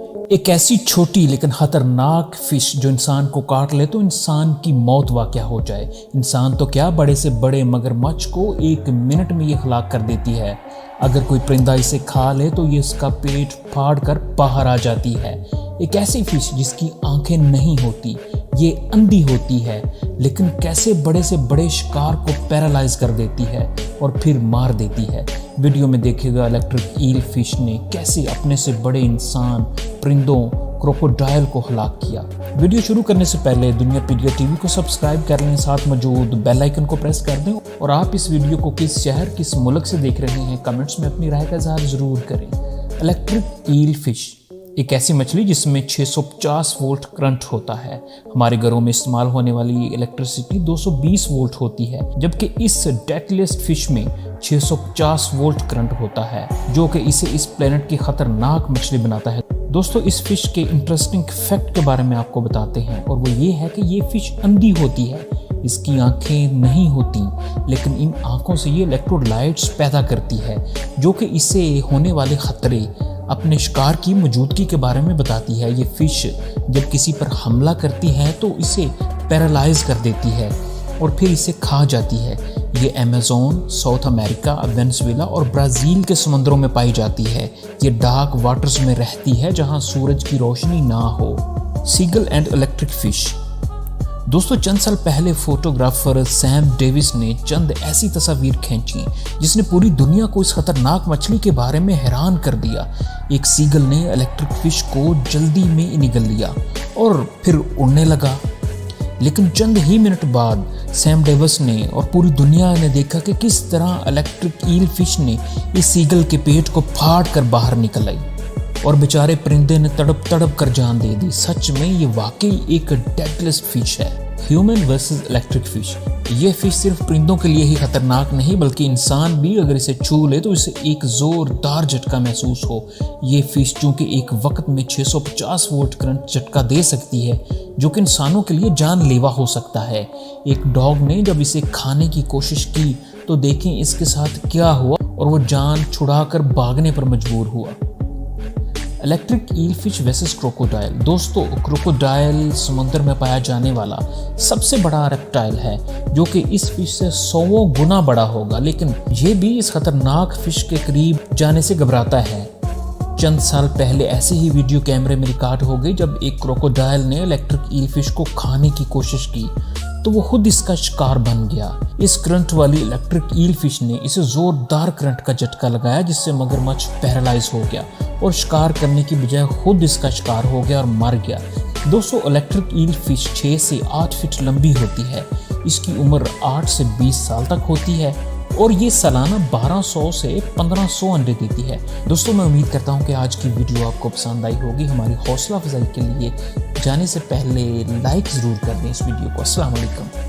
एक ऐसी छोटी लेकिन खतरनाक फिश जो इंसान को काट ले तो इंसान की मौत वाक़या हो जाए। इंसान तो क्या, बड़े से बड़े मगरमच्छ को 1 मिनट में ये हलाक कर देती है। अगर कोई परिंदा इसे खा ले तो ये इसका पेट फाड़ कर बाहर आ जाती है। एक ऐसी फिश जिसकी आंखें नहीं होती, ये अंधी होती है, लेकिन कैसे बड़े से बड़े शिकार को पैरालाइज कर देती है और फिर मार देती है। वीडियो में देखिएगा इलेक्ट्रिक ईल फिश ने कैसे अपने से बड़े इंसान, परिंदों, क्रोकोडाइल को हलाक किया। वीडियो शुरू करने से पहले दुनियापीडिया टीवी को सब्सक्राइब कर लें, साथ मौजूद बेल आइकन को प्रेस कर दें और आप इस वीडियो को किस शहर, किस मुल्क से देख रहे हैं कमेंट्स में अपनी राय का इज़हार ज़रूर करें। इलेक्ट्रिक ईल फिश एक ऐसी मछली जिसमें 650 वोल्ट करंट होता है। हमारे घरों में इस्तेमाल होने वाली इलेक्ट्रिसिटी 220 वोल्ट होती है, जबकि इस डेडलीस्ट फिश में 650 वोल्ट करंट होता है, जो कि इसे इस प्लेनेट की खतरनाक मछली बनाता है। दोस्तों, इस फिश के इंटरेस्टिंग फैक्ट के बारे में आपको बताते हैं, और वो ये है कि ये फिश अंधी होती है। इसकी आंखें नहीं होती, लेकिन इन आंखों से ये इलेक्ट्रोलाइट्स पैदा करती है, जो कि इसे होने वाले खतरे, अपने शिकार की मौजूदगी के बारे में बताती है। ये फिश जब किसी पर हमला करती है तो इसे पैरालाइज कर देती है और फिर इसे खा जाती है। ये अमेज़न, साउथ अमेरिका, वेनेजुएला और ब्राज़ील के समंदरों में पाई जाती है। ये डार्क वाटर्स में रहती है जहां सूरज की रोशनी ना हो। Seagull and electric fish. दोस्तों, चंद साल पहले फोटोग्राफर सैम डेविस ने चंद ऐसी तस्वीर खींची जिसने पूरी दुनिया को इस खतरनाक मछली के बारे में हैरान कर दिया। एक सीगल ने इलेक्ट्रिक फिश को जल्दी में निगल लिया और फिर उड़ने लगा, लेकिन चंद ही मिनट बाद सैम डेविस ने और पूरी दुनिया ने देखा कि किस तरह इलेक्ट्रिक ईल फिश ने इस सीगल के पेट को फाड़ कर बाहर निकल आई और बेचारे परिंदे ने तड़प तड़प कर जान दे दी। सच में ये वाकई एक डेडलिस्ट फिश है। Human versus electric fish. ये फिश सिर्फ परिंदों के लिए ही खतरनाक नहीं, बल्कि इंसान भी अगर इसे छू ले तो इसे एक जोरदार झटका महसूस हो। ये फिश चूंकि एक वक्त में 650 वोल्ट करंट झटका दे सकती है, जो कि इंसानों के लिए जानलेवा हो सकता है। एक डॉग ने जब इसे खाने की कोशिश की तो देखें इसके साथ क्या हुआ, और वो जान छुड़ाकर भागने पर मजबूर हुआ। Electric eel fish versus crocodile. दोस्तों, क्रोकोडाइल समुद्र में पाया जाने वाला सबसे बड़ा रेप्टाइल है, जो कि इस फिश से 100 गुना बड़ा होगा, लेकिन ये भी इस खतरनाक फिश के करीब जाने से घबराता है। चंद साल पहले ऐसे ही वीडियो कैमरे में रिकॉर्ड हो गई जब एक क्रोकोडाइल ने इलेक्ट्रिक ईल फिश को खाने की कोशिश की तो वो खुद इसका शिकार बन गया। इस करंट वाली इलेक्ट्रिक ईल फिश ने इसे जोरदार करंट का झटका लगाया, जिससे मगरमच्छ पैरालाइज हो गया और शिकार करने की बजाय खुद इसका शिकार हो गया और मर गया। दोस्तों, इलेक्ट्रिक ईल फिश 6 से 8 फीट लंबी होती है। इसकी उम्र 8 से 20 साल तक होती है और ये सालाना 1200 से 1500 अंडे देती है। दोस्तों, मैं उम्मीद करता हूँ कि आज की वीडियो आपको पसंद आई होगी। हमारी हौसला अफजाई के लिए जाने से पहले लाइक ज़रूर कर दें इस वीडियो को। अस्सलाम वालेकुम।